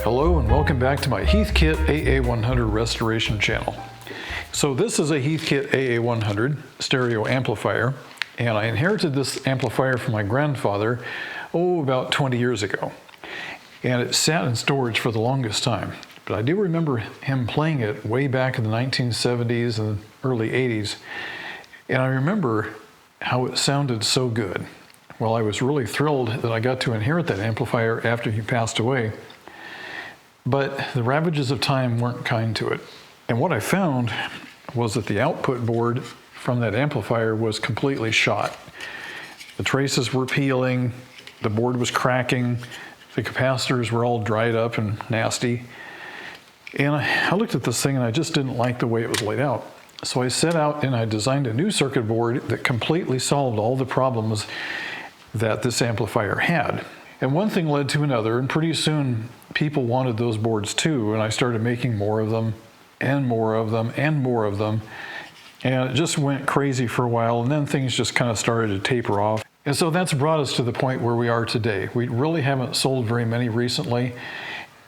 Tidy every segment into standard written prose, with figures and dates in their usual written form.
Hello and welcome back to my Heathkit AA-100 restoration channel. So this is a Heathkit AA-100 stereo amplifier, and I inherited this amplifier from my grandfather, about 20 years ago. And it sat in storage for the longest time. But I do remember him playing it way back in the 1970s and early 80s. And I remember how it sounded so good. Well, I was really thrilled that I got to inherit that amplifier after he passed away. But the ravages of time weren't kind to it. And what I found was that the output board from that amplifier was completely shot. The traces were peeling, the board was cracking, the capacitors were all dried up and nasty. And I looked at this thing and I just didn't like the way it was laid out. So I set out and I designed a new circuit board that completely solved all the problems that this amplifier had. And one thing led to another, and pretty soon people wanted those boards too, and I started making more of them, and more of them, and more of them. And it just went crazy for a while, and then things just kind of started to taper off. And so that's brought us to the point where we are today. We really haven't sold very many recently,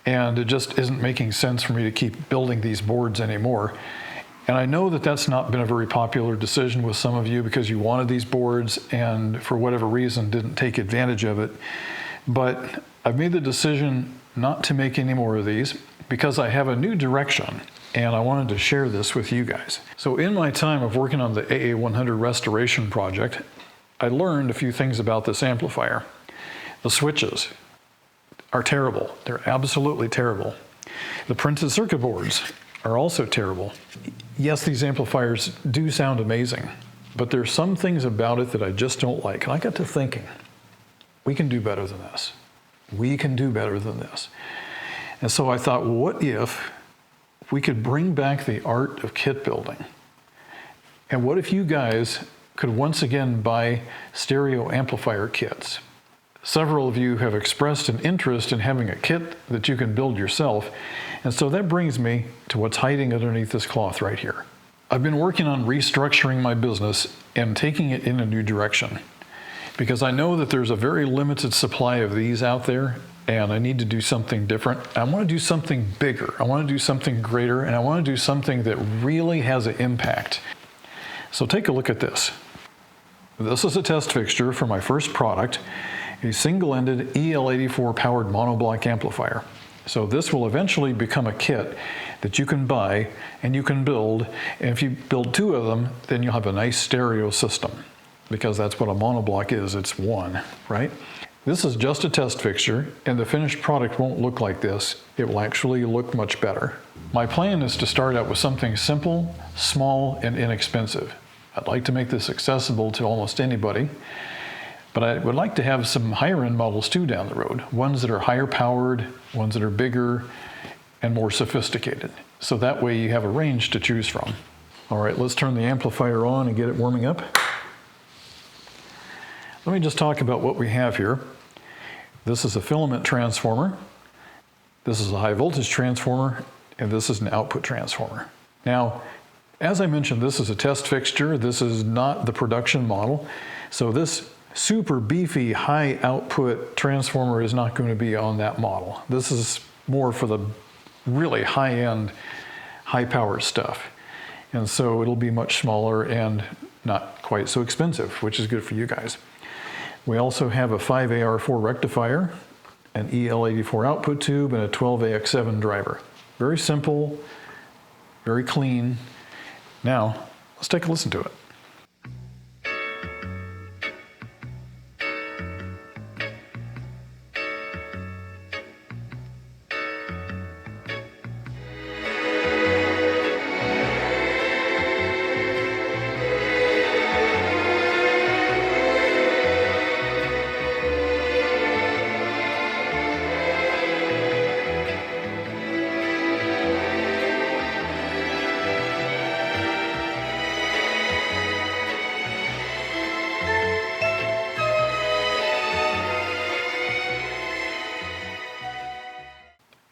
and it just isn't making sense for me to keep building these boards anymore. And I know that that's not been a very popular decision with some of you because you wanted these boards and for whatever reason didn't take advantage of it. But I've made the decision not to make any more of these because I have a new direction and I wanted to share this with you guys. So in my time of working on the AA-100 restoration project, I learned a few things about this amplifier. The switches are terrible. They're absolutely terrible. The printed circuit boards are also terrible. Yes, these amplifiers do sound amazing, but there's some things about it that I just don't like. And I got to thinking, we can do better than this. We can do better than this. And so I thought, what if we could bring back the art of kit building? And what if you guys could once again buy stereo amplifier kits? Several of you have expressed an interest in having a kit that you can build yourself. And so that brings me to what's hiding underneath this cloth right here. I've been working on restructuring my business and taking it in a new direction, because I know that there's a very limited supply of these out there and I need to do something different. I want to do something bigger. I want to do something greater, and I want to do something that really has an impact. So take a look at this. This is a test fixture for my first product, a single-ended EL84 powered monoblock amplifier. So this will eventually become a kit that you can buy and you can build, and if you build two of them, then you'll have a nice stereo system. Because that's what a monoblock is, it's one, right? This is just a test fixture, and the finished product won't look like this. It will actually look much better. My plan is to start out with something simple, small, and inexpensive. I'd like to make this accessible to almost anybody, but I would like to have some higher-end models too down the road, ones that are higher powered, ones that are bigger, and more sophisticated. So that way you have a range to choose from. All right, let's turn the amplifier on and get it warming up. Let me just talk about what we have here. This is a filament transformer. This is a high voltage transformer, and this is an output transformer. Now, as I mentioned, this is a test fixture. This is not the production model. So this super beefy high output transformer is not going to be on that model. This is more for the really high-end, high-power stuff. And so it'll be much smaller and not quite so expensive, which is good for you guys. We also have a 5AR4 rectifier, an EL84 output tube, and a 12AX7 driver. Very simple, very clean. Now, let's take a listen to it.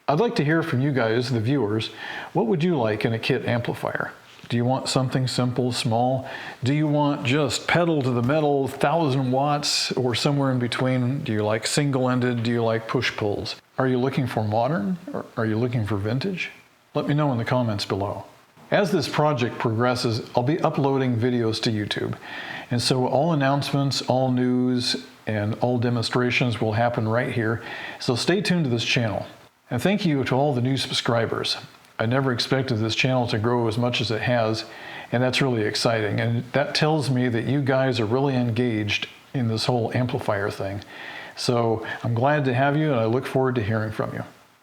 I'd like to hear from you guys, the viewers. What would you like in a kit amplifier? Do you want something simple, small? Do you want just pedal to the metal, 1,000 watts, or somewhere in between? Do you like single-ended? Do you like push-pulls? Are you looking for modern, or are you looking for vintage? Let me know in the comments below. As this project progresses, I'll be uploading videos to YouTube. And so all announcements, all news, and all demonstrations will happen right here. So stay tuned to this channel. And thank you to all the new subscribers. I never expected this channel to grow as much as it has, and that's really exciting. And that tells me that you guys are really engaged in this whole amplifier thing. So I'm glad to have you, and I look forward to hearing from you.